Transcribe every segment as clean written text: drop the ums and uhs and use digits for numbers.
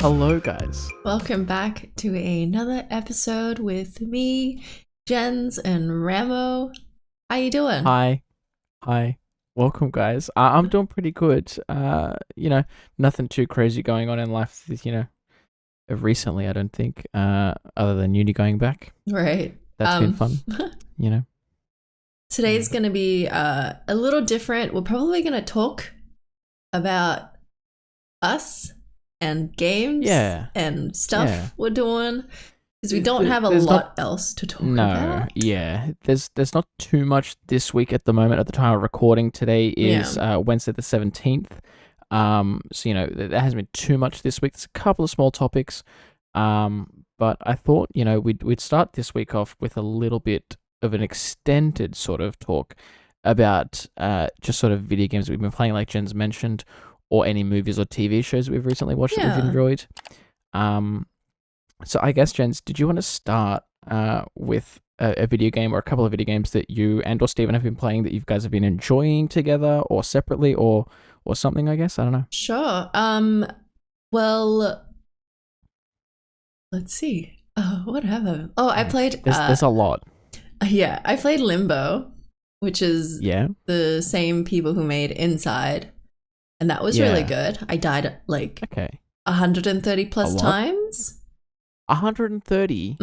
Hello, guys. Welcome back to another episode with me, Jenz and Raammo. How you doing? Hi. Welcome, guys. I'm doing pretty good. Nothing too crazy going on in life. Recently, I don't think. Other than uni going back. Right. That's been fun. Today's going to be a little different. We're probably going to talk about us and games and stuff we're doing because we don't have a lot else to talk about. There's not too much this week at the moment. At the time of recording, today is Wednesday the 17th. There hasn't been too much this week. There's a couple of small topics, but I thought we'd start this week off with a little bit of an extended sort of talk about just sort of video games we've been playing, like Jen's mentioned, or any movies or TV shows we've recently watched that we've enjoyed. So I guess, Jens, did you want to start with a video game or a couple of video games that you and or Stephen have been playing that you guys have been enjoying together or separately or something, I guess? I don't know. Sure. Well, let's see. What have I? Oh, I played... There's a lot. Yeah, I played Limbo, which is the same people who made Inside. And that was really good. I died 130 plus times. 130?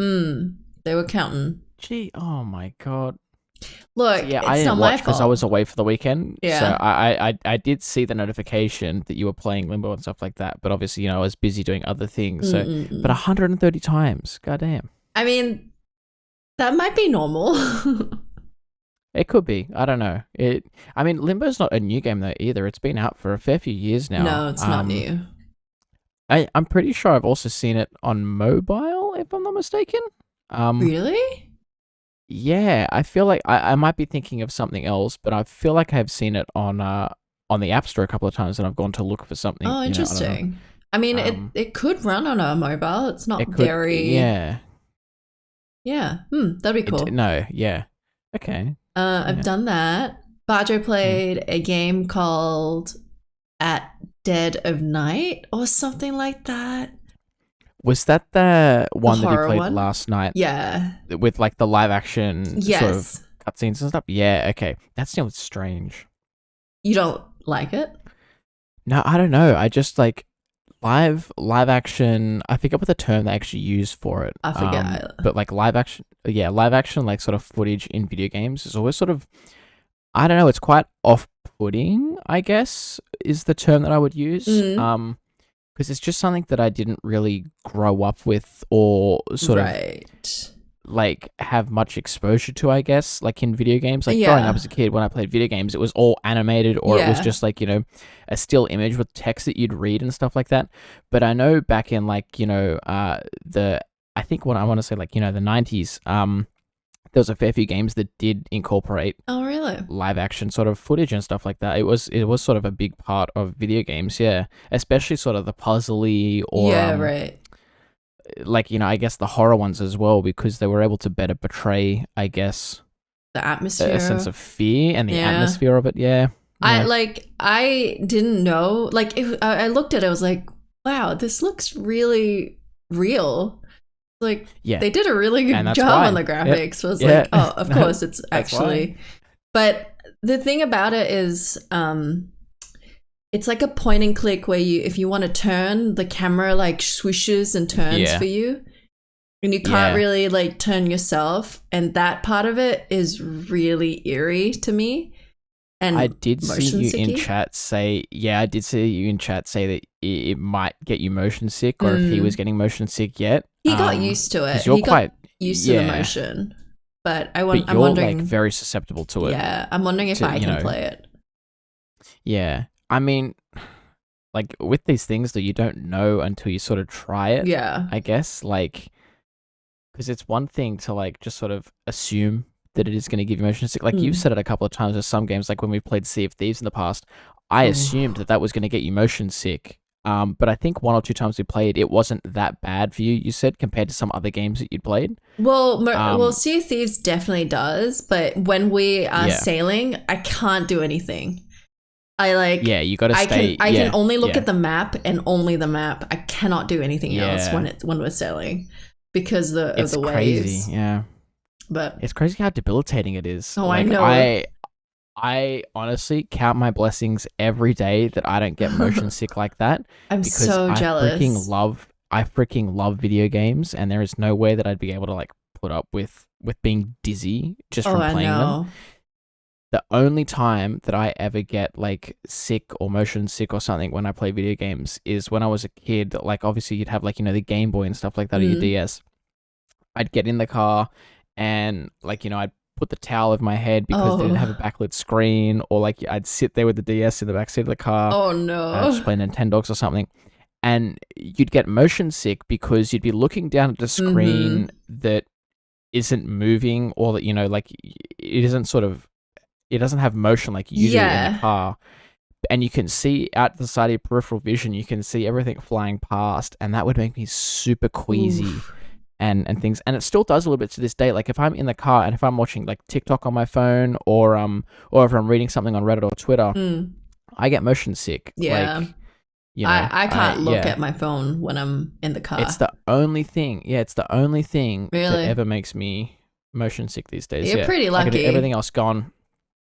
They were counting. Gee, oh my god. Look, it's I didn't watch because I was away for the weekend. Yeah. So I did see the notification that you were playing Limbo and stuff like that. But obviously, I was busy doing other things. So, but 130 times, goddamn. I mean, that might be normal. It could be. I don't know. Limbo's not a new game though either. It's been out for a fair few years now. No, it's not new. I'm pretty sure I've also seen it on mobile, if I'm not mistaken. Really? Yeah, I feel like I might be thinking of something else, but I feel like I've seen it on the App Store a couple of times, and I've gone to look for something. Oh, interesting. I mean, it could run on a mobile. It's not very. Yeah. Yeah. That'd be cool. Okay. I've done that. Bajo played a game called At Dead of Night or something like that. Was that the one that you played one? last night? Yeah. With like the live action sort of Yes. cutscenes and stuff? Yeah, okay. That sounds strange. You don't like it? No, I don't know. I just like live action. I forget what the term they actually use for it. I forget. But like live action, like sort of footage in video games is always sort of, I don't know, it's quite off-putting, I guess, is the term that I would use. Because it's just something that I didn't really grow up with or sort of like have much exposure to, I guess, like in video games. Like growing up as a kid, when I played video games, it was all animated or it was just like, a still image with text that you'd read and stuff like that. But I know back in like, I think what I want to say, like, the 90s, there was a fair few games that did incorporate live action sort of footage and stuff like that. It was sort of a big part of video games, especially sort of the puzzly or like, I guess the horror ones as well, because they were able to better portray, I guess, the atmosphere, a sense of fear and the atmosphere of it. I didn't know, like, I looked at it, I was like, wow, this looks really real. Like, they did a really good job on the graphics. Was like, oh, of course, it's actually. But the thing about it is, it's like a point and click where if you want to turn, the camera like swishes and turns for you, and you can't really like turn yourself. And that part of it is really eerie to me. And I did see you in chat say, that it might get you motion sick, or if he was getting motion sick yet. He got used to it. He got used to the motion. But I'm wondering, like very susceptible to it. Yeah, I'm wondering if I can play it. Yeah, I mean, like with these things that you don't know until you sort of try it. Yeah, I guess like because it's one thing to like just sort of assume that it is going to give you motion sick. Like you've said it a couple of times with some games, like when we played Sea of Thieves in the past, I assumed that was going to get you motion sick. But I think one or two times we played, it wasn't that bad for you, you said, compared to some other games that you'd played. Well, Sea of Thieves definitely does, but when we are sailing, I can't do anything. you got to stay. I can only look at the map and only the map. I cannot do anything else when we're sailing because of the waves. Crazy, yeah. But it's crazy how debilitating it is. Oh, I know. I honestly count my blessings every day that I don't get motion sick like that. I'm so jealous. I freaking love video games, and there is no way that I'd be able to like put up with being dizzy just from playing them. The only time that I ever get like sick or motion sick or something when I play video games is when I was a kid. Like obviously you'd have like, you know, the Game Boy and stuff like that or your DS. I'd get in the car and like, you know, I'd put the towel over my head because they didn't have a backlit screen, or like I'd sit there with the DS in the backseat of the car. Oh no. Just playing Nintendogs or something. And you'd get motion sick because you'd be looking down at the screen that isn't moving, or that, you know, like it isn't sort of, it doesn't have motion like you do in the car. And you can see out the side of your peripheral vision, you can see everything flying past, and that would make me super queasy and things. And it still does a little bit to this day. Like if I'm in the car and if I'm watching like TikTok on my phone, or if I'm reading something on Reddit or Twitter, I get motion sick. Yeah. Like, you know, I can't look at my phone when I'm in the car. It's the only thing. Yeah, it's the only thing that ever makes me motion sick these days. You're pretty lucky. Everything else gone.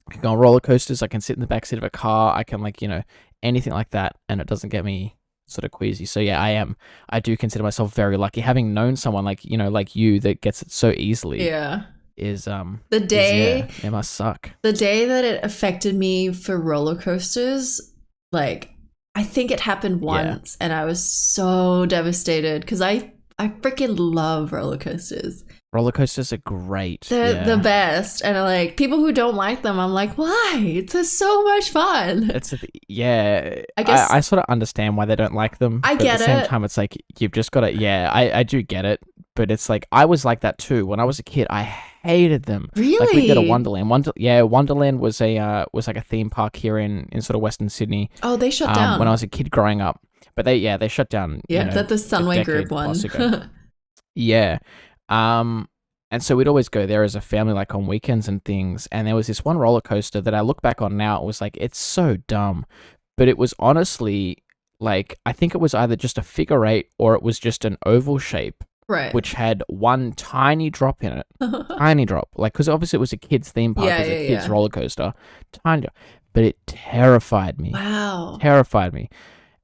I can go on roller coasters. I can sit in the backseat of a car. I can like, you know, anything like that, and it doesn't get me sort of queasy. So yeah, I do consider myself very lucky, having known someone like, you know, like you that gets it so easily. Yeah. It must suck. The day that it affected me for roller coasters, like I think it happened once, and I was so devastated because I freaking love roller coasters. Roller coasters are great. They're the best. And like people who don't like them, I'm like, why? It's so much fun. I guess I sort of understand why they don't like them. But at the same time, it's like you've just got to. I do get it. But it's like I was like that too when I was a kid. I hated them. Really? Like we did a Wonderland. Wonderland was like a theme park here in sort of Western Sydney. Oh, they shut down when I was a kid growing up. But they shut down. Yeah, you know, that the Sunway Group one. Yeah. And so we'd always go there as a family, like on weekends and things. And there was this one roller coaster that I look back on now. It was like, it's so dumb, but it was honestly like, I think it was either just a figure eight or it was just an oval shape, right? Which had one tiny drop in it, tiny drop. Like, because obviously it was a kid's theme park, it was a kid's roller coaster, tiny drop, but it terrified me. Wow, terrified me.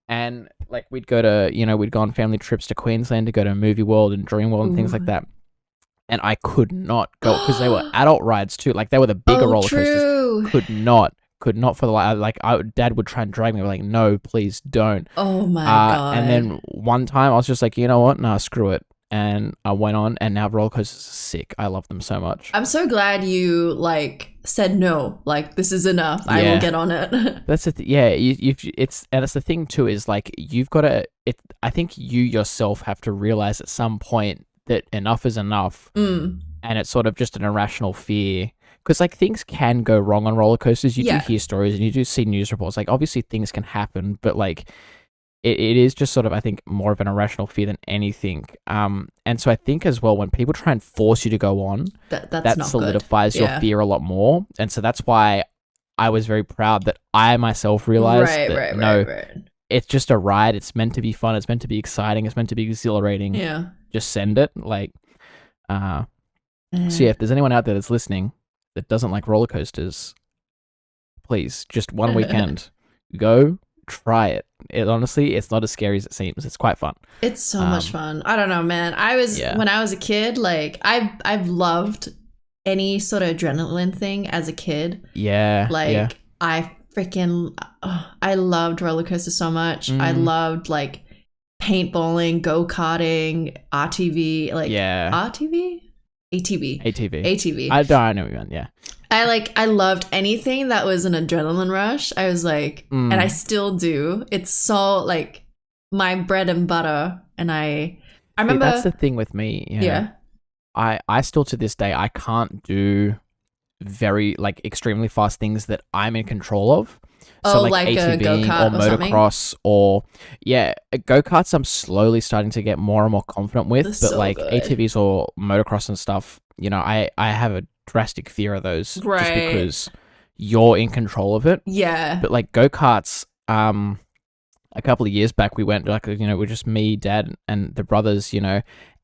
And like we'd go on family trips to Queensland to go to Movie World and Dream World and things like that. And I could not go because they were adult rides too. Like they were the bigger roller coasters. Could not for the life. Like Dad would try and drag me. We're like, no, please don't. Oh my God. And then one time I was just like, you know what? Nah, screw it. And I went on, and now roller coasters are sick. I love them so much. I'm so glad you like said no. Like this is enough. I will get on it. That's the it's the thing too is like you've got to. I think you yourself have to realize at some point that enough is enough, and it's sort of just an irrational fear. Because like things can go wrong on roller coasters. You do hear stories and you do see news reports. Like obviously things can happen, but like. It is just sort of, I think, more of an irrational fear than anything. And so I think as well, when people try and force you to go on, that solidifies your fear a lot more. And so that's why I was very proud that I myself realized it's just a ride. It's meant to be fun. It's meant to be exciting. It's meant to be exhilarating. Yeah. Just send it. Like, so yeah, if there's anyone out there that's listening that doesn't like roller coasters, please, just one weekend, go try it. Honestly, it's not as scary as it seems. It's quite fun. It's so much fun. I don't know, man. When I was a kid, like I've loved any sort of adrenaline thing as a kid. Yeah. Like I loved roller coasters so much. I loved like paintballing, go-karting, RTV, like RTV? ATV. I know what you meant, yeah. I loved anything that was an adrenaline rush. I was like, and I still do. It's so like my bread and butter. And I remember. That's the thing with me. Yeah. I still to this day, I can't do very like extremely fast things that I'm in control of. So like ATV a go-kart or motocross or go-karts I'm slowly starting to get more and more confident with. But so like good. ATVs or motocross and stuff, you know, I have a drastic fear of those just because you're in control of it. Yeah. But like go-karts, a couple of years back, we went, like, we're just me, Dad, and the brothers,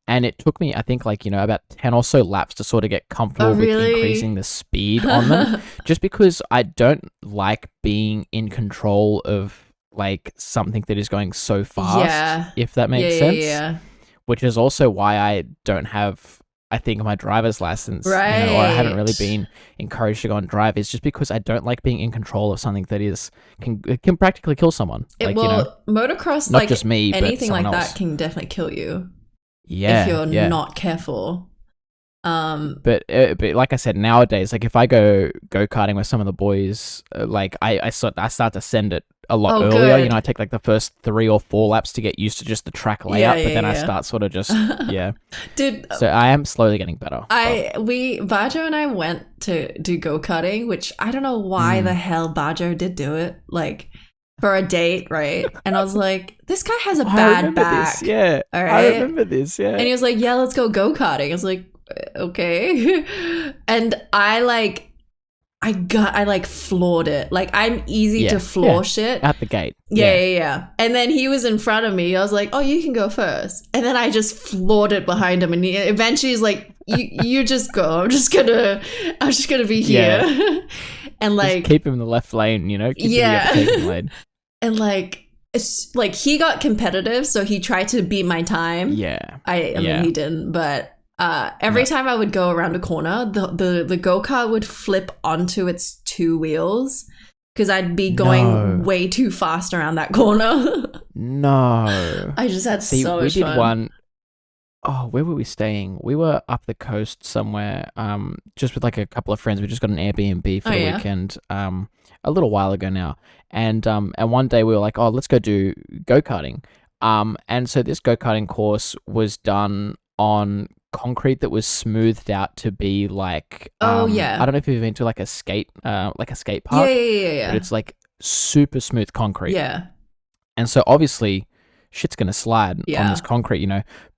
and it took me, I think, like, about 10 or so laps to sort of get comfortable with increasing the speed on them, just because I don't like being in control of like something that is going so fast, if that makes sense. Yeah. Which is also why I don't have, I think, my driver's license, or I haven't really been encouraged to go and drive. It's just because I don't like being in control of something that can practically kill someone. Motocross, not like just me, anything but like else. That can definitely kill you. Yeah, if you're not careful. But like I said, nowadays, like if I go karting with some of the boys, like I start to send it a lot earlier. Good. I take like the first 3 or 4 laps to get used to just the track layout, but then I start sort of just Dude. So I am slowly getting better. Bajo and I went to do go karting, which I don't know why the hell Bajo did do it, like for a date, right? And I was like, this guy has a bad back. This, yeah, all right? I remember this. Yeah, and he was like, yeah, let's go karting. I was like, okay. And I floored it. Like, I'm easy to floor shit at the gate. Yeah. And then he was in front of me. I was like, oh, you can go first. And then I just floored it behind him. And eventually he's like, you just go. I'm just gonna be here. And like, just keep him in the left lane. Keep him in the overtaking lane. And like, it's like he got competitive, so he tried to beat my time. Yeah. I mean, he didn't, but every time I would go around a corner, the go-kart would flip onto its 2 wheels because I'd be going way too fast around that corner. No. I just had so much fun. We did one. Oh, where were we staying? We were up the coast somewhere, just with like a couple of friends. We just got an Airbnb for the weekend, a little while ago now. And one day we were like, oh, let's go do go-karting. And so this go-karting course was done on concrete that was smoothed out to be like, I don't know if you've been to like a skate park. Yeah. But it's like super smooth concrete. Yeah. And so obviously shit's going to slide on this concrete,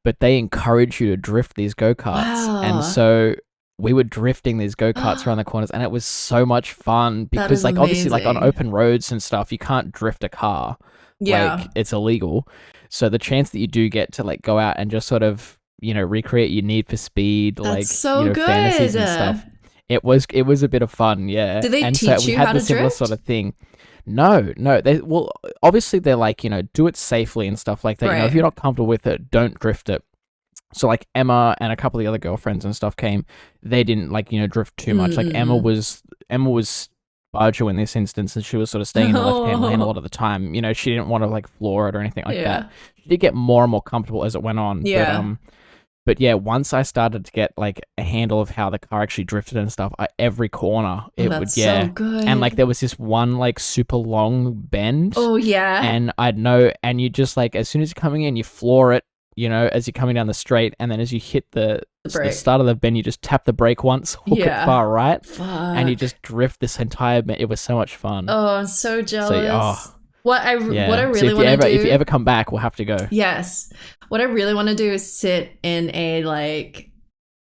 but they encourage you to drift these go-karts. Wow. And so we were drifting these go-karts around the corners, and it was so much fun because like obviously like on open roads and stuff, you can't drift a car. Yeah. Like it's illegal. So the chance that you do get to like go out and just sort of, recreate your Need for Speed, fantasies and stuff. It was a bit of fun, yeah. Did they and teach so we you had how the to similar drift? sort of thing. No. Obviously they're like, do it safely and stuff like that. Right. If you're not comfortable with it, don't drift it. So like Emma and a couple of the other girlfriends and stuff came. They didn't like, drift too much. Like Emma was Bajo in this instance, and she was sort of staying in the left-hand lane a lot of the time. She didn't want to like floor it or anything like that. She did get more and more comfortable as it went on. Yeah. But yeah, once I started to get like a handle of how the car actually drifted and stuff, every corner That's so good. And like there was this one like super long bend. Oh yeah. And I'd know, and you just like as soon as you're coming in, you floor it, as you're coming down the straight, and then as you hit the start of the bend, you just tap the brake once, hook it far right, and you just drift this entire bend. It was so much fun. Oh, I'm so jealous. So, what I really want to do, if you ever come back, we'll have to go. Yes. What I really want to do is sit in a like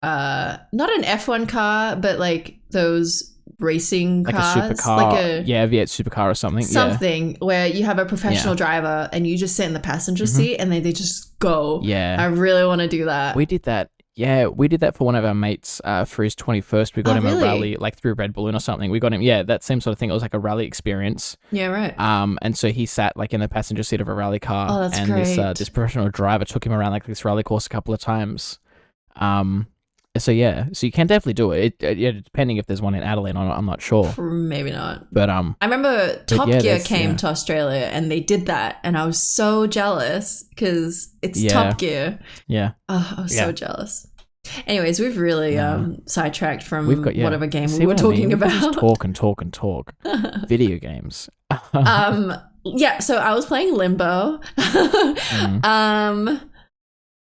not an F1 car, but like those racing like cars, a supercar, like a V8 supercar or something. Where you have a professional driver and you just sit in the passenger seat and they just go. Yeah. I really want to do that. We did that. Yeah, we did that for one of our mates for his 21st. We got him a rally, like through Red Balloon or something. We got him, that same sort of thing. It was like a rally experience. Yeah, right. And so he sat like in the passenger seat of a rally car. Oh, that's and great. this professional driver took him around like this rally course a couple of times. So you can definitely do it. Depending if there's one in Adelaide or not, I'm not sure. Maybe not. But I remember Top Gear came to Australia and they did that, and I was so jealous because it's Top Gear. Yeah. Oh, I was so jealous. Anyways, we've really sidetracked from whatever game we were talking about. Just talk. Video games. Yeah. So I was playing Limbo.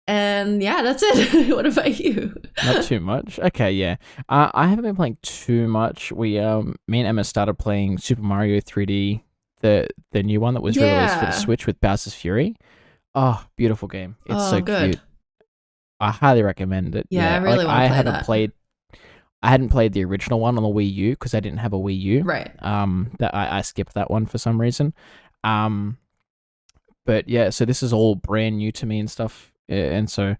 And yeah, that's it. What about you? Not too much. Okay, yeah. I haven't been playing too much. Me and Emma started playing Super Mario 3D, the new one that was released for the Switch with Bowser's Fury. Oh, beautiful game. It's so good. cute. I highly recommend it. Yeah, I really want to play that. I hadn't played the original one on the Wii U because I didn't have a Wii U. Right. That I skipped that one for some reason. But yeah, so this is all brand new to me and stuff, and so,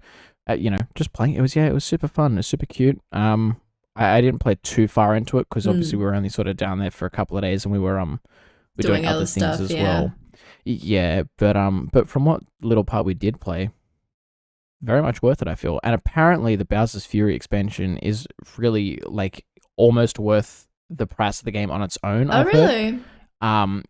just playing it was super fun. It was super cute. I didn't play too far into it because obviously we were only sort of down there for a couple of days and we were doing other things as well. Yeah, but from what little part we did play, very much worth it, I feel. And apparently the Bowser's Fury expansion is really like almost worth the price of the game on its own. Oh, really?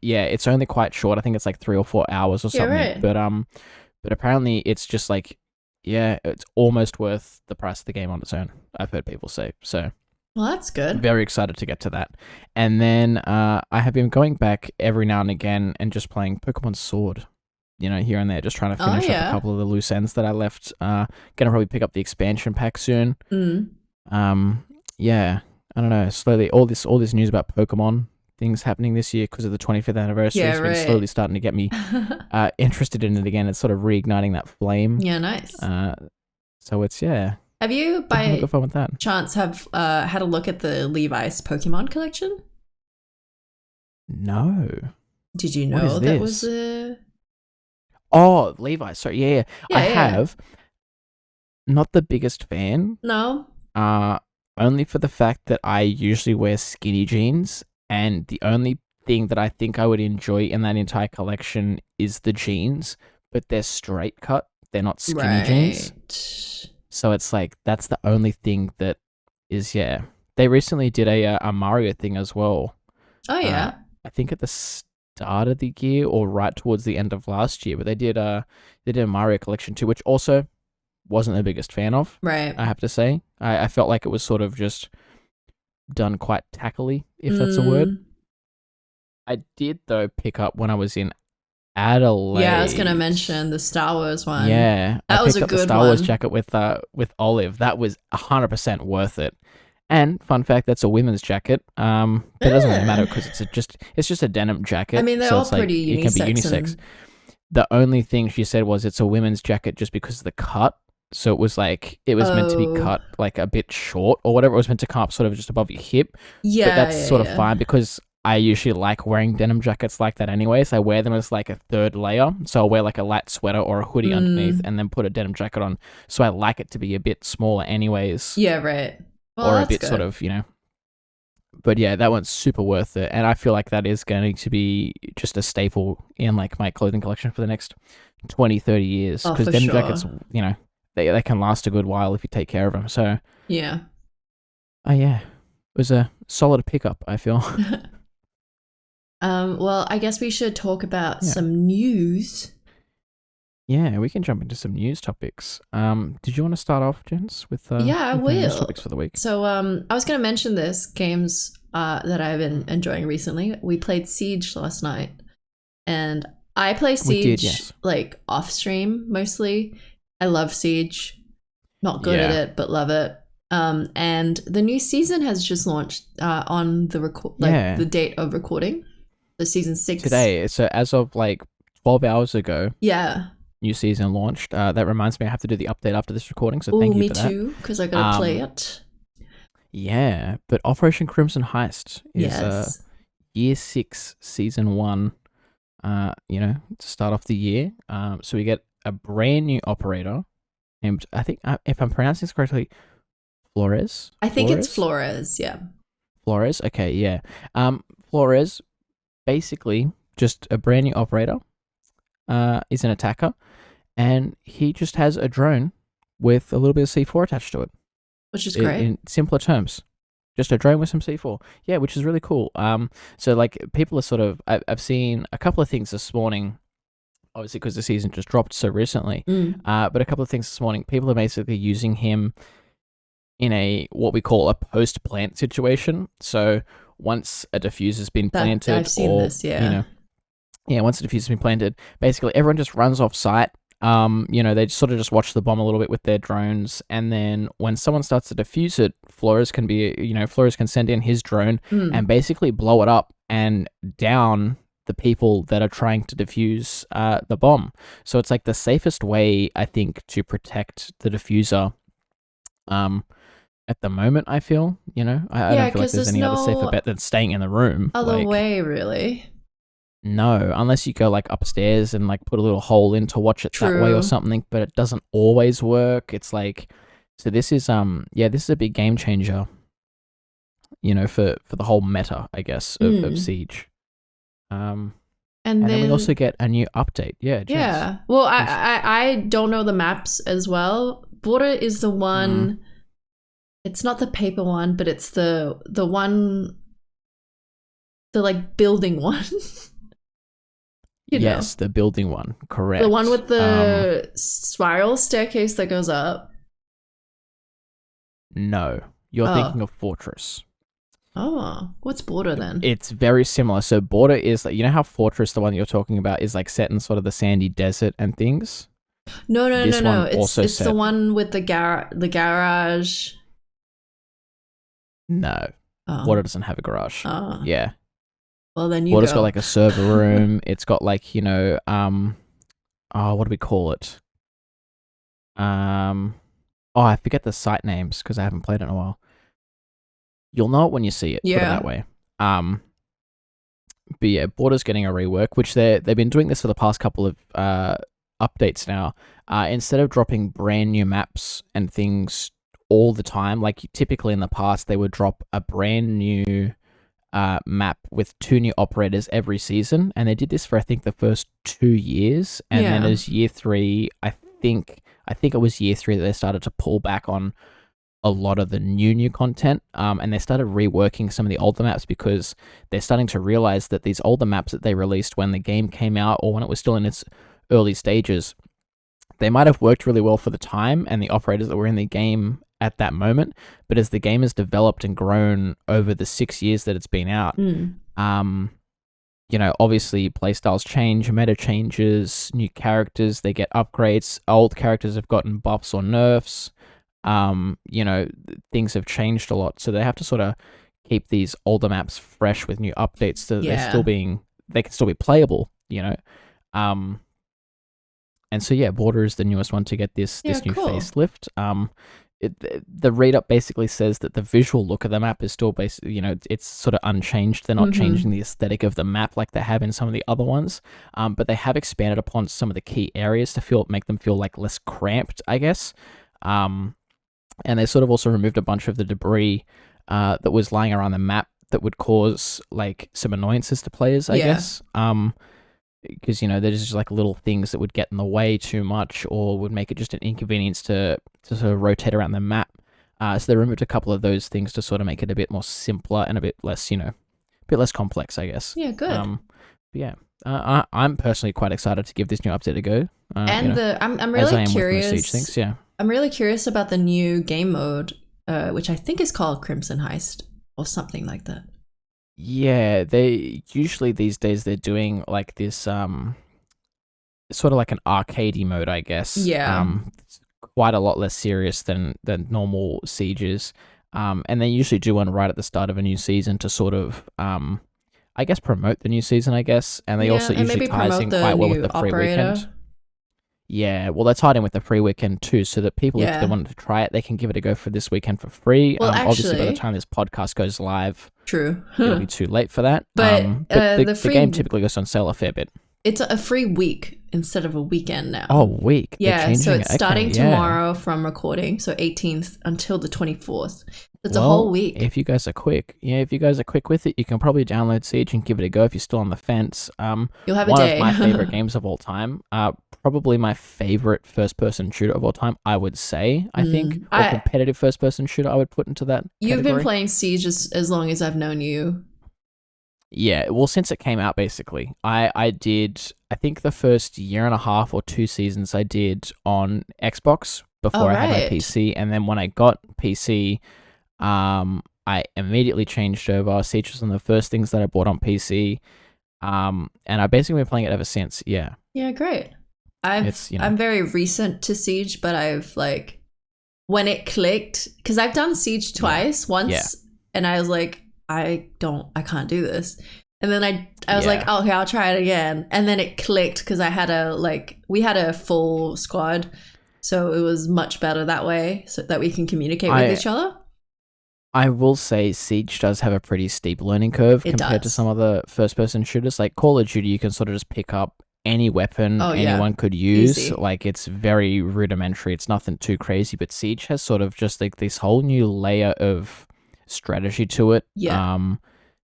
Yeah, it's only quite short. I think it's like 3 or 4 hours or something. Right. But apparently it's just like, yeah, it's almost worth the price of the game on its own. I've heard people say. So, well, that's good. Very excited to get to that. And then I have been going back every now and again and just playing Pokemon Sword, here and there, just trying to finish up a couple of the loose ends that I left. Gonna probably pick up the expansion pack soon. Yeah, I don't know. Slowly, all this news about Pokemon things happening this year because of the 25th anniversary has been slowly starting to get me interested in it again. It's sort of reigniting that flame. Yeah, nice. So it's Have you by chance had a look at the Levi's Pokemon collection? No. Did you know that was a... Oh, Levi's. Sorry, yeah. I have. Not the biggest fan. No. Only for the fact that I usually wear skinny jeans, and the only thing that I think I would enjoy in that entire collection is the jeans, but they're straight cut. They're not skinny jeans. So it's like, that's the only thing that is, They recently did a Mario thing as well. Oh, yeah. I think at the start of the year or right towards the end of last year, but they did a Mario collection too, which also wasn't the biggest fan of. Right. I have to say. I felt like it was sort of just done quite tackily, if that's a word. I did, though, pick up when I was in Adelaide. Yeah, I was going to mention the Star Wars one. Yeah. That was a good one. The Star Wars jacket with Olive. That was 100% worth it. And fun fact, that's a women's jacket. But it doesn't really matter because it's just a denim jacket. I mean, they're all pretty unisex. It can be unisex. The only thing she said was it's a women's jacket just because of the cut. So it was like, it was meant to be cut like a bit short or whatever. It was meant to come up sort of just above your hip. Yeah. But that's sort of fine because I usually like wearing denim jackets like that anyway. So I wear them as like a third layer. So I'll wear like a light sweater or a hoodie underneath and then put a denim jacket on. So I like it to be a bit smaller anyways. Yeah, right. Well, or a bit good. Sort of, But yeah, that one's super worth it. And I feel like that is going to be just a staple in like my clothing collection for the next 20, 30 years. Because denim jackets, they can last a good while if you take care of them. So yeah. Oh yeah. It was a solid pickup, I feel. Well, I guess we should talk about some news. Yeah, we can jump into some news topics. Did you want to start off, Jenz, with I will. News topics for the week? So I was going to mention this games that I've been enjoying recently. We played Siege last night, and I play Siege like off stream mostly. I love Siege. Not good at it, but love it. And the new season has just launched on the the date of recording. The season 6 today. So as of like 12 hours ago. Yeah. New season launched. That reminds me, I have to do the update after this recording. So thank you for that. Me too, because I gotta play it. Yeah, but Operation Crimson Heist is year 6, season 1. To start off the year. So we get a brand new operator, and I think if I'm pronouncing this correctly, Flores. I think it's Flores. Yeah. Flores. Okay. Yeah. Flores, basically just a brand new operator. Is an attacker, and he just has a drone with a little bit of C4 attached to it. Which is great. In simpler terms. Just a drone with some C4. Yeah, which is really cool. So like people are sort of, I've seen a couple of things this morning, obviously because the season just dropped so recently, but a couple of things this morning. People are basically using him in what we call a post-plant situation. So once a diffuser's been planted, I've seen this, once the diffuser's been planted, basically everyone just runs off site. They sort of just watch the bomb a little bit with their drones, and then when someone starts to defuse it, Flores can send in his drone and basically blow it up and down the people that are trying to defuse the bomb. So it's like the safest way, I think, to protect the diffuser. at the moment, I feel, I don't feel like there's any other safer bet than staying in the room. Other way, really. No, unless you go like upstairs and like put a little hole in to watch it that way or something, but it doesn't always work. It's like, so this is this is a big game changer, for the whole meta, I guess, of Siege. And then we also get a new update. Yeah. Yeah. Well, I don't know the maps as well. Border is the one. It's not the paper one, but it's the one, the like building one. Yes, the building one. Correct. The one with the spiral staircase that goes up. No, you're thinking of Fortress. Oh, what's Border then? It's very similar. So Border is like, how Fortress, the one that you're talking about, is like set in sort of the sandy desert and things. No. It's the one with the garage. No, Border doesn't have a garage. Yeah. Well, then Border's got like a server room. It's got like, what do we call it? I forget the site names because I haven't played it in a while. You'll know it when you see it. Yeah. Put it that way. But yeah, Border's getting a rework, which they've been doing this for the past couple of updates now. Instead of dropping brand new maps and things all the time, like typically in the past, they would drop a brand new map with 2 new operators every season, and they did this for I think the first 2 years, and then as year 3, I think it was year 3 that they started to pull back on a lot of the new content, and they started reworking some of the older maps because they're starting to realize that these older maps that they released when the game came out or when it was still in its early stages, they might have worked really well for the time and the operators that were in the game at that moment, but as the game has developed and grown over the 6 years that it's been out, obviously playstyles change, meta changes, new characters, they get upgrades, old characters have gotten buffs or nerfs, things have changed a lot, so they have to sort of keep these older maps fresh with new updates so that they can still be playable, and so Border is the newest one to get this new facelift. The read-up basically says that the visual look of the map is still basically, it's sort of unchanged. They're not changing the aesthetic of the map like they have in some of the other ones, but they have expanded upon some of the key areas to make them feel like less cramped, I guess. And they sort of also removed a bunch of the debris that was lying around the map that would cause like some annoyances to players, I guess. Because, there's just like little things that would get in the way too much or would make it just an inconvenience to sort of rotate around the map. So they removed a couple of those things to sort of make it a bit more simpler and a bit less, a bit less complex, I guess. Yeah, good. I'm personally quite excited to give this new update a go. And I'm really curious. With Siege things, I'm really curious about the new game mode, which I think is called Crimson Heist or something like that. Yeah, they usually these days they're doing like this sort of like an arcadey mode, I guess. Yeah. It's quite a lot less serious than normal sieges. And they usually do one right at the start of a new season to sort of I guess promote the new season, I guess. And they also usually ties in quite well with the free weekend. Yeah, well, they tied in with the free weekend too, so that people, if they wanted to try it, they can give it a go for this weekend for free. Well, obviously, by the time this podcast goes live, it'll be too late for that. But the game typically goes on sale a fair bit. It's a free week instead of a weekend now. Oh, week. Yeah, so it's starting tomorrow from recording, so 18th until the 24th. It's a whole week. If you guys are quick, with it, you can probably download Siege and give it a go if you're still on the fence. You'll have a day. One of my favorite games of all time. Probably my favorite first-person shooter of all time, I would say, I think. Or competitive first-person shooter I would put into that You've been playing Siege as long as I've known you. Yeah, well, since it came out, basically. I did, I think the first year and a half or 2 seasons I did on Xbox before I had my PC. And then when I got PC, I immediately changed over. Siege was one of the first things that I bought on PC. And I've basically been playing it ever since, Yeah, great. I'm very recent to Siege, but I've when it clicked, because I've done Siege twice, once, and I was like, I can't do this. And then I was like, okay, I'll try it again. And then it clicked because I had we had a full squad. So it was much better that way so that we can communicate with each other. I will say Siege does have a pretty steep learning curve compared to some other first-person shooters. Like Call of Duty, you can sort of just pick up any weapon anyone could use. Easy. Like it's very rudimentary. It's nothing too crazy. But Siege has sort of just like this whole new layer of strategy to it. Yeah.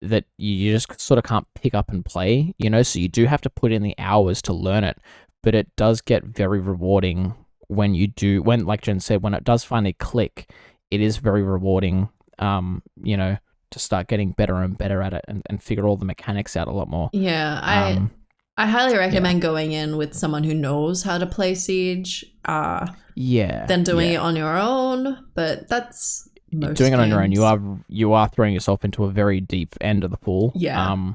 That you just sort of can't pick up and play. So you do have to put in the hours to learn it. But it does get very rewarding when you do. When, like Jen said, when it does finally click, it is very rewarding. To start getting better and better at it and figure all the mechanics out a lot more. Yeah, I highly recommend going in with someone who knows how to play Siege. Than doing it on your own. But that's most doing it on your own. games. You are throwing yourself into a very deep end of the pool. Yeah.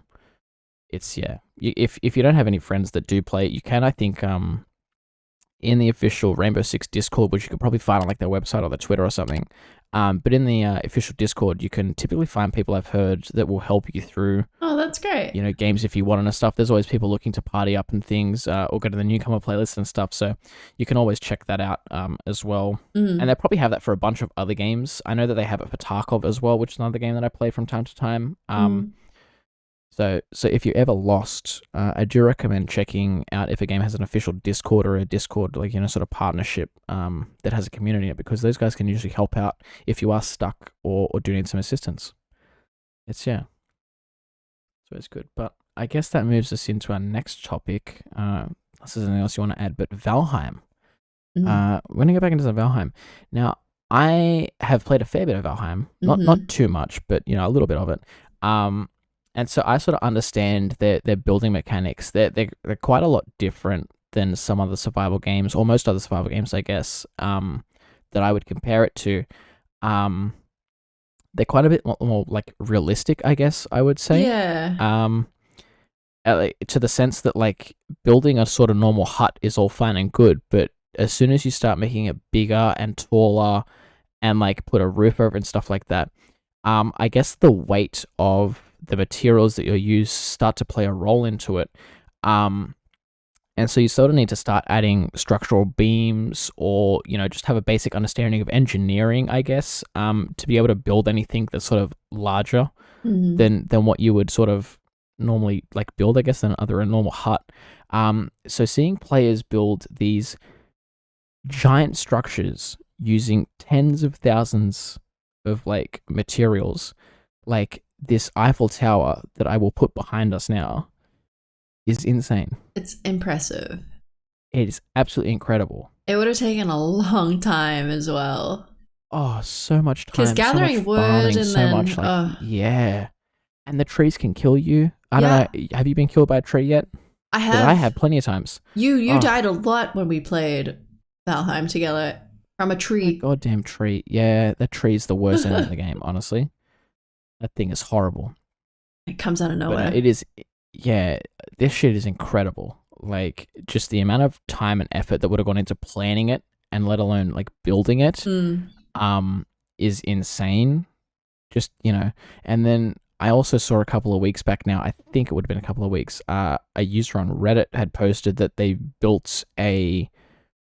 It's If you don't have any friends that do play it, you can, I think, in the official Rainbow Six Discord, which you could probably find on like their website or their Twitter or something. But in the official Discord, you can typically find people I've heard that will help you through. Oh, that's great. Games if you want and stuff. There's always people looking to party up and things, or go to the newcomer playlist and stuff. So you can always check that out as well. And they probably have that for a bunch of other games. I know that they have it for Tarkov as well, which is another game that I play from time to time. So if you're ever lost, I do recommend checking out if a game has an official Discord or a Discord, like, sort of partnership that has a community in it, because those guys can usually help out if you are stuck or do need some assistance. So it's good. But I guess that moves us into our next topic. Unless there's anything else you want to add, but Valheim. We're going to go back into the Valheim. Now, I have played a fair bit of Valheim. Not too much, but, a little bit of it. And so I sort of understand their building mechanics. They're quite a lot different than some other survival games, or most other survival games, I guess, that I would compare it to. They're quite a bit more like realistic, I guess I would say. Yeah. To the sense that like building a sort of normal hut is all fine and good, but as soon as you start making it bigger and taller and like put a roof over it and stuff like that, I guess the weight of the materials that you use start to play a role into it. And so you sort of need to start adding structural beams or, just have a basic understanding of engineering, I guess, to be able to build anything that's sort of larger than what you would sort of normally like build, I guess, than a normal hut. So seeing players build these giant structures using tens of thousands of like materials, like this Eiffel Tower that I will put behind us now, is insane. It's impressive. It is absolutely incredible. It would have taken a long time as well. Oh, so much time. Because gathering wood farming, and then... much yeah. And the trees can kill you. I don't know. Have you been killed by a tree yet? I have. I have plenty of times. You died a lot when we played Valheim together from a tree. Goddamn tree. Yeah, that tree's the worst enemy in the game, honestly. That thing is horrible. It comes out of nowhere. But it is... Yeah, this shit is incredible. Like, just the amount of time and effort that would have gone into planning it, and let alone, like, building it, is insane. Just, and then I also saw a couple of weeks back now, I think it would have been a couple of weeks, a user on Reddit had posted that they built a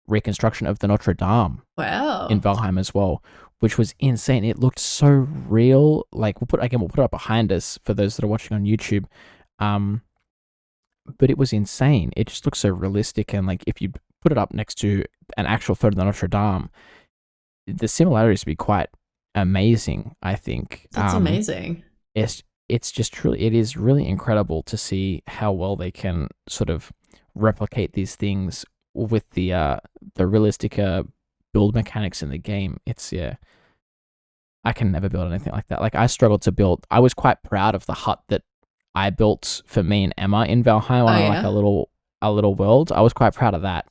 reconstruction of the Notre Dame in Valheim as well, which was insane. It looked so real. Like, we'll put it up behind us for those that are watching on YouTube. But it was insane. It just looks so realistic, and like if you put it up next to an actual photo of the Notre Dame, the similarities would be quite amazing, I think. That's amazing. It's just truly, it is really incredible to see how well they can sort of replicate these things with the realistic build mechanics in the game. I can never build anything like that. Like, I struggled to build. I was quite proud of the hut that I built for me and Emma in Valheim on like a little world. I was quite proud of that,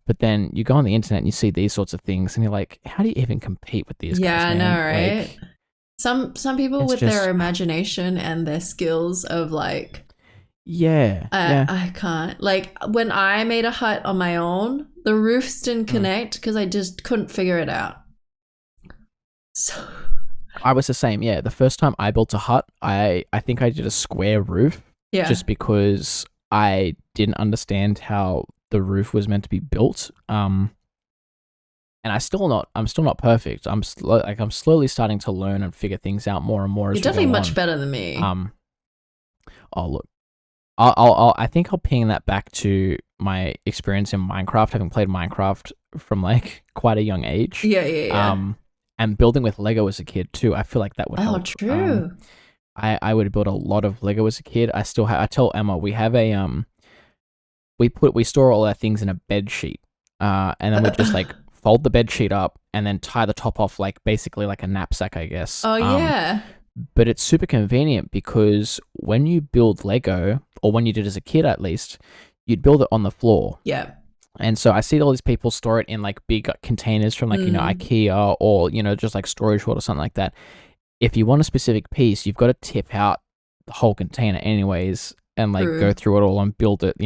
But then you go on the internet and you see these sorts of things, and you're like, how do you even compete with these guys? Yeah, I man? know, right? Like, some people with their imagination and their skills of like, I can't. Like, when I made a hut on my own, the roofs didn't connect because I just couldn't figure it out. So I was the same. Yeah, the first time I built a hut, I think I did a square roof. Yeah. Just because I didn't understand how the roof was meant to be built. and I'm still not perfect. I'm slowly starting to learn and figure things out more and more. You're definitely much better than me. Oh look, I think I'll ping that back to my experience in Minecraft, having played Minecraft from like quite a young age. Yeah. And building with Lego as a kid too. I feel like that would help. Oh, true. I would build a lot of Lego as a kid. I tell Emma we have a we store all our things in a bed sheet. And then we just like fold the bed sheet up and then tie the top off like basically like a knapsack, I guess. Oh yeah. But it's super convenient because when you build Lego, or when you did as a kid at least, you'd build it on the floor. Yeah. And so I see all these people store it in like big containers from like, IKEA or, just like storage world or something like that. If you want a specific piece, you've got to tip out the whole container anyways and like go through it all and build it,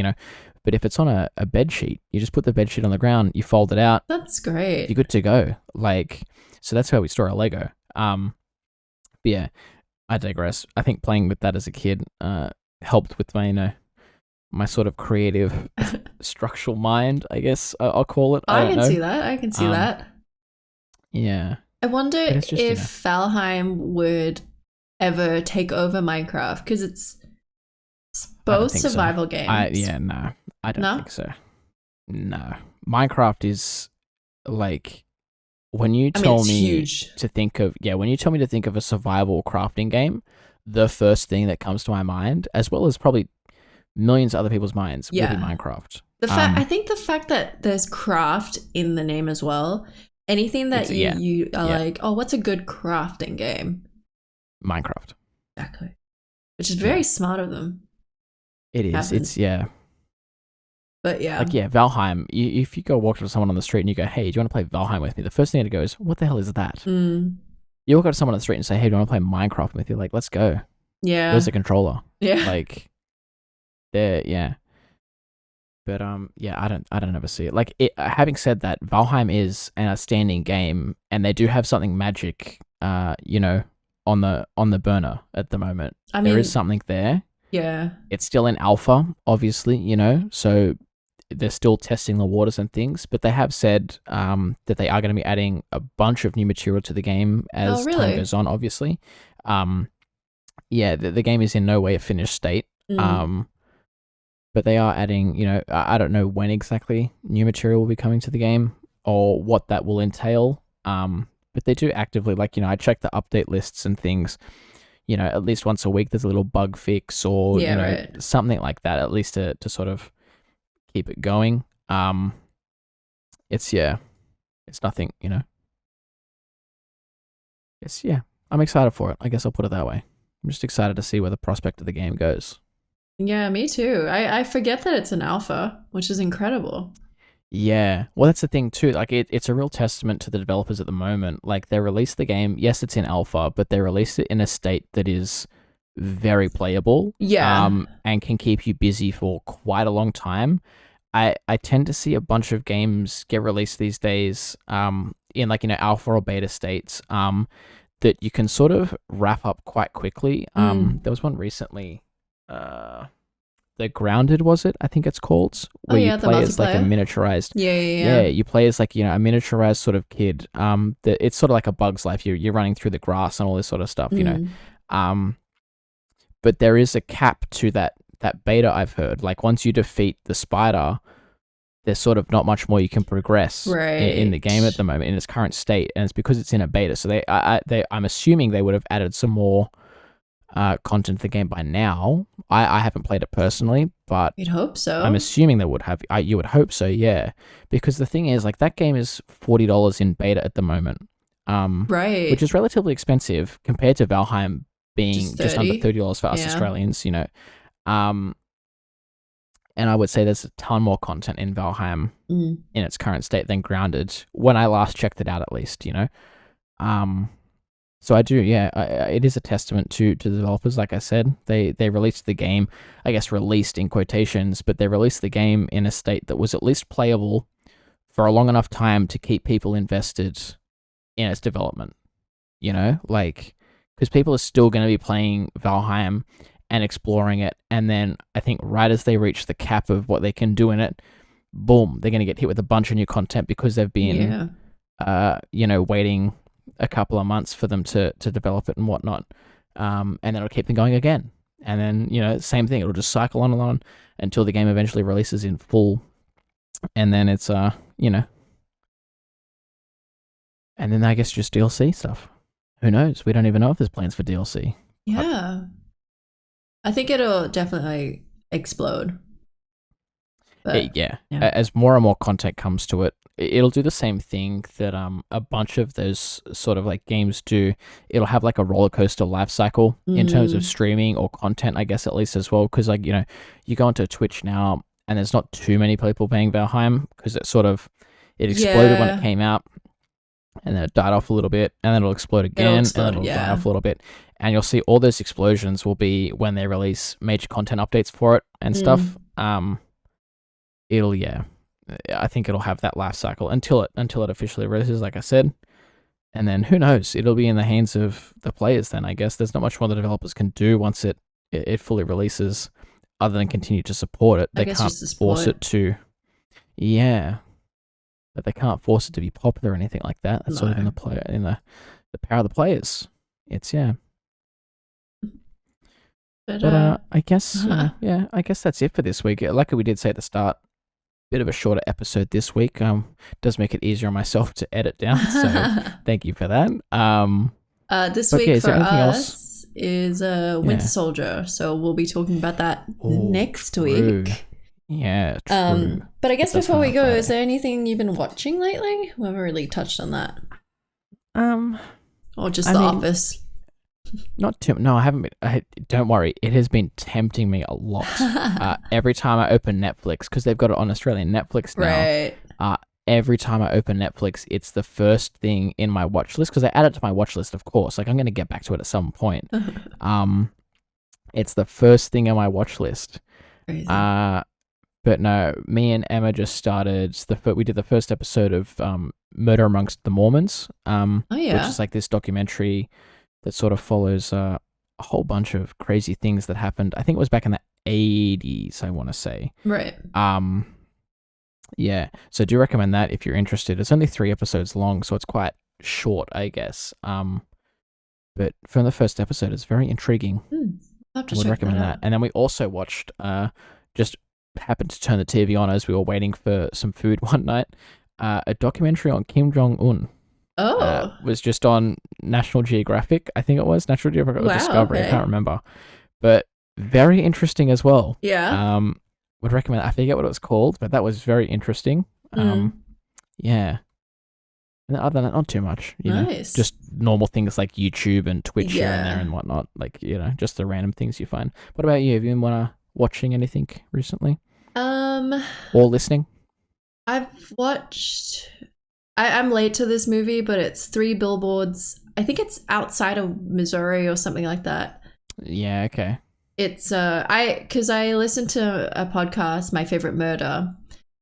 But if it's on a bed sheet, you just put the bed sheet on the ground, you fold it out. That's great. You're good to go. Like, so that's how we store our Lego. But yeah, I digress. I think playing with that as a kid helped with my, my sort of creative structural mind, I guess I'll call it. I can see that. I can see that. Yeah. I wonder if Valheim would ever take over Minecraft, because it's both survival games. No. I don't think so. No. Minecraft is like, when you tell me to think of a survival crafting game, the first thing that comes to my mind, as well as probably millions of other people's minds, will be Minecraft. I think the fact that there's craft in the name as well, anything that you are like, oh, what's a good crafting game? Minecraft. Exactly. Which is very smart of them. It is. It's But yeah. Like, Valheim, if you go walk up to someone on the street and you go, hey, do you want to play Valheim with me? The first thing to go is, what the hell is that? You walk up to someone on the street and say, hey, do you want to play Minecraft with you? Like, let's go. Yeah. Where's the controller? Yeah. Like, there, But, I don't ever see it. Like, having said that, Valheim is an outstanding game, and they do have something magic, on the burner at the moment. There is something there. Yeah. It's still in alpha, obviously, so they're still testing the waters and things, but they have said that they are going to be adding a bunch of new material to the game as time goes on, obviously. The game is in no way a finished state. But they are adding, I don't know when exactly new material will be coming to the game or what that will entail. But they do actively, I check the update lists and things. At least once a week, there's a little bug fix or something like that, at least to sort of keep it going. It's nothing, I'm excited for it. I guess I'll put it that way. I'm just excited to see where the prospect of the game goes. Yeah, me too. I forget that it's an alpha, which is incredible. Yeah. Well, that's the thing too. Like, it's a real testament to the developers at the moment. Like, they released the game. Yes, it's in alpha, but they released it in a state that is very playable. Yeah. And can keep you busy for quite a long time. I tend to see a bunch of games get released these days in alpha or beta states that you can sort of wrap up quite quickly. There was one recently, the Grounded, was it? I think it's called. Where you play as like a miniaturized. Yeah. You play as like, a miniaturized sort of kid. It's sort of like a Bug's Life. You're running through the grass and all this sort of stuff, But there is a cap to that beta, I've heard. Like, once you defeat the spider, there's sort of not much more you can progress in the game at the moment in its current state, and it's because it's in a beta. So I'm assuming they would have added some more content to the game by now. I haven't played it personally, but you'd hope so. I'm assuming they would have. You would hope so, yeah. Because the thing is, like, that game is $40 in beta at the moment, which is relatively expensive compared to Valheim being just under $30 for us Australians, and I would say there's a ton more content in Valheim in its current state than Grounded, when I last checked it out, at least, So I do, it is a testament to the developers. Like I said, they released the game, I guess released in quotations, but they released the game in a state that was at least playable for a long enough time to keep people invested in its development, because people are still going to be playing Valheim and exploring it, and then I think right as they reach the cap of what they can do in it, boom, they're going to get hit with a bunch of new content because they've been waiting a couple of months for them to develop it and whatnot. And then it'll keep them going again. And then, same thing. It'll just cycle on and on until the game eventually releases in full. And then it's, and then I guess just DLC stuff. Who knows? We don't even know if there's plans for DLC. Yeah. I think it'll definitely explode. Yeah. As more and more content comes to it, it'll do the same thing that a bunch of those sort of like games do. It'll have like a roller coaster life cycle in terms of streaming or content, I guess, at least as well. Because like, you go onto Twitch now and there's not too many people playing Valheim because it exploded when it came out. And then it died off a little bit, and then it'll explode again, and then it'll die off a little bit. And you'll see all those explosions will be when they release major content updates for it and stuff. I think it'll have that life cycle until it officially releases, like I said. And then who knows? It'll be in the hands of the players then, I guess. There's not much more the developers can do once it fully releases other than continue to support it. They can't force it to... Yeah. But they can't force it to be popular or anything like that. That's sort of in the power of the players. It's But I guess I guess that's it for this week. Like we did say at the start, bit of a shorter episode this week. Does make it easier on myself to edit down. So thank you for that. This week for us is Winter Soldier. So we'll be talking about that next week. Yeah, true. But I guess before we go, is there anything you've been watching lately? We haven't really touched on that. Or just The Office. Not too. No, I haven't been. Don't worry, it has been tempting me a lot. Every time I open Netflix, because they've got it on Australian Netflix now. Right. Every time I open Netflix, it's the first thing in my watch list because I add it to my watch list, of course. Like I'm going to get back to it at some point. It's the first thing on my watch list. Crazy. But no, me and Emma just started. We did the first episode of Murder Amongst the Mormons. Which is like this documentary that sort of follows a whole bunch of crazy things that happened. I think it was back in the 80s, I want to say. Right. Yeah. So do recommend that if you're interested. It's only 3 episodes long, so it's quite short, I guess. But from the first episode, it's very intriguing. I would recommend that. And then we also watched, just happened to turn the TV on as we were waiting for some food one night, a documentary on Kim Jong-un. Was just on National Geographic. I think it was National Geographic or Discovery. Okay. I can't remember. But very interesting as well. Yeah. Would recommend. I forget what it was called, but that was very interesting. Yeah. And other than that, not too much. You know, just normal things like YouTube and Twitch here and there and whatnot. Like, just the random things you find. What about you? Have you been watching anything recently? Or listening? I've watched... I'm late to this movie, but it's 3 Billboards. I think it's outside of Missouri or something like that. Yeah, okay. It's because I listened to a podcast, My Favorite Murder,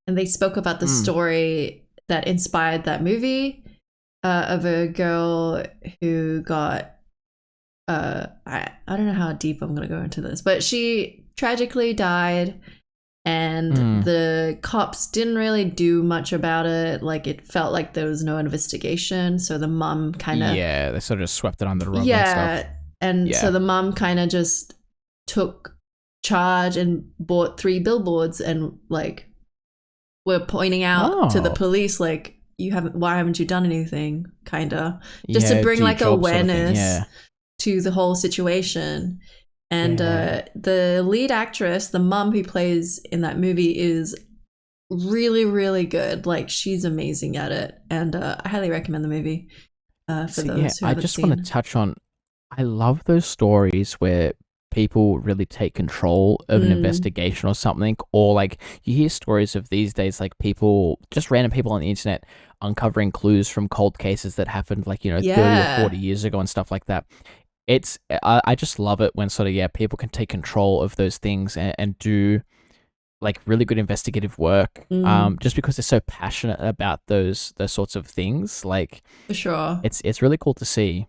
and they spoke about the story that inspired that movie of a girl who got I don't know how deep I'm gonna go into this, but she tragically died. And the cops didn't really do much about it. Like, it felt like there was no investigation. So the mom kind of... Yeah, they sort of just swept it under the rug and stuff. And so the mom kind of just took charge and bought 3 billboards and, like, were pointing out to the police, like, why haven't you done anything, kind of. Just to bring, like, awareness to the whole situation. And the lead actress, the mom who plays in that movie, is really, really good. Like, she's amazing at it. And I highly recommend the movie for those who haven't seen. I just want to touch on, I love those stories where people really take control of an investigation or something. Or, like, you hear stories of these days, like, just random people on the internet uncovering clues from cold cases that happened, like, 30 or 40 years ago and stuff like that. I just love it when sort of people can take control of those things and do like really good investigative work just because they're so passionate about those sorts of things. Like, for sure, it's really cool to see.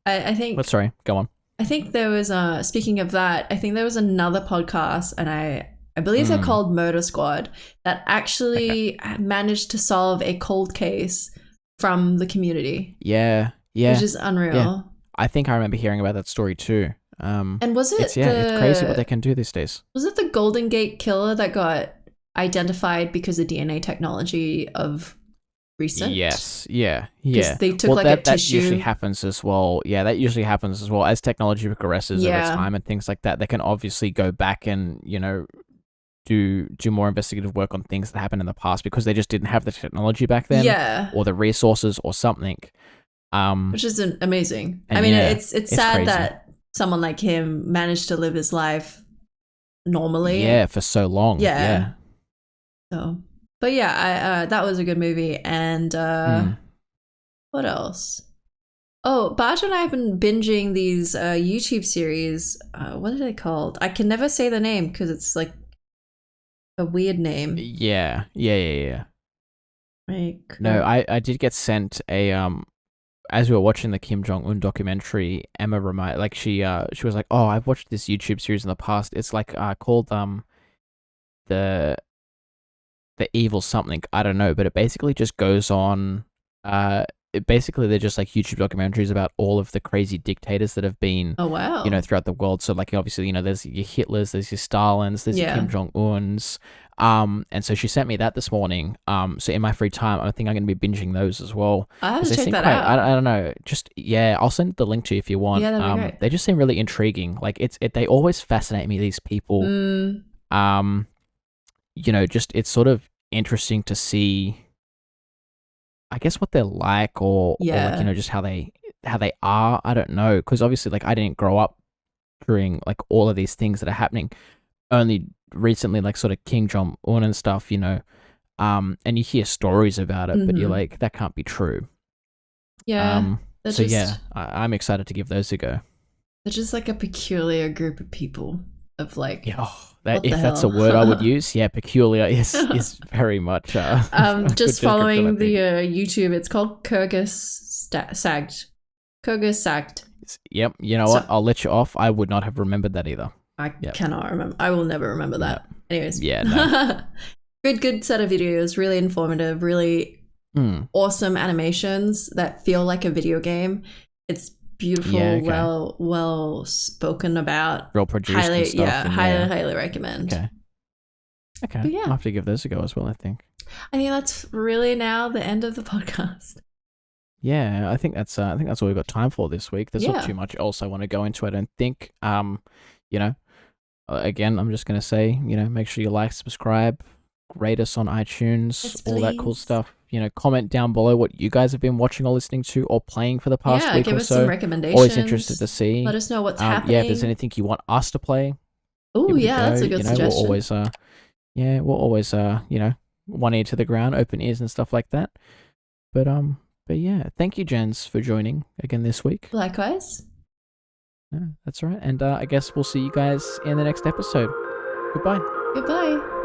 I think sorry, go on. I think there was speaking of that, I think there was another podcast, and I believe they're called Murder Squad, that actually managed to solve a cold case from the community. Yeah. Which is unreal. Yeah. I think I remember hearing about that story too. And was it it's crazy what they can do these days. Was it the Golden Gate Killer that got identified because of DNA technology of recent? Yes. Yeah. They took a tissue. That usually happens as well. Yeah, that usually happens as well. As technology progresses over time and things like that, they can obviously go back and, do more investigative work on things that happened in the past because they just didn't have the technology back then. Yeah. Or the resources or something. Which is amazing. I mean, it's sad crazy that someone like him managed to live his life normally. Yeah, for so long. Yeah. So, but yeah, that was a good movie. And what else? Oh, Baj and I have been binging these YouTube series. What are they called? I can never say the name because it's like a weird name. Yeah. Like, no, I did get sent a as we were watching the Kim Jong-un documentary, Emma reminded, like she was like, "Oh, I've watched this YouTube series in the past. It's like called the evil something. I don't know, but it basically just goes on. Basically they're just like YouTube documentaries about all of the crazy dictators that have been, throughout the world. So like obviously, there's your Hitlers, there's your Stalins, there's your Kim Jong-uns. And so she sent me that this morning. So in my free time, I think I'm going to be binging those as well. I have to check that out. I don't know. I'll send the link to you if you want. Yeah, that'd be great. They just seem really intriguing. Like they always fascinate me, these people. Just it's sort of interesting to see, I guess, what they're like or like, just how they are. I don't know. Because obviously, like, I didn't grow up during like all of these things that are happening. Only recently, like sort of Kim Jong-un and stuff, and you hear stories about it, but you're like, that can't be true. Yeah. I'm excited to give those a go. They're just like a peculiar group of people of like, if that's a word I would use, peculiar is very much. Just following the YouTube, it's called Kyrgyz Sagged. Kyrgyz Sagged. Yep. You know what? I'll let you off. I would not have remembered that either. I cannot remember. I will never remember that. Anyways. Yeah. No. Good set of videos. Really informative. Really awesome animations that feel like a video game. It's beautiful. Well spoken about. Real produced and stuff. Highly recommend. Okay. But yeah. I'll have to give those a go as well, I think. I think that's really now the end of the podcast. Yeah, I think that's all we've got time for this week. There's not too much else I want to go into, I don't think. Again, I'm just going to say, make sure you like, subscribe, rate us on iTunes, all that cool stuff. Comment down below what you guys have been watching or listening to or playing for the past week or so. Give us some recommendations. Always interested to see. Let us know what's happening. Yeah, if there's anything you want us to play. Oh, yeah, that's a good suggestion. We'll always, one ear to the ground, open ears and stuff like that. But yeah, thank you, Jenz, for joining again this week. Likewise. Yeah, that's right. And I guess we'll see you guys in the next episode. Goodbye. Goodbye.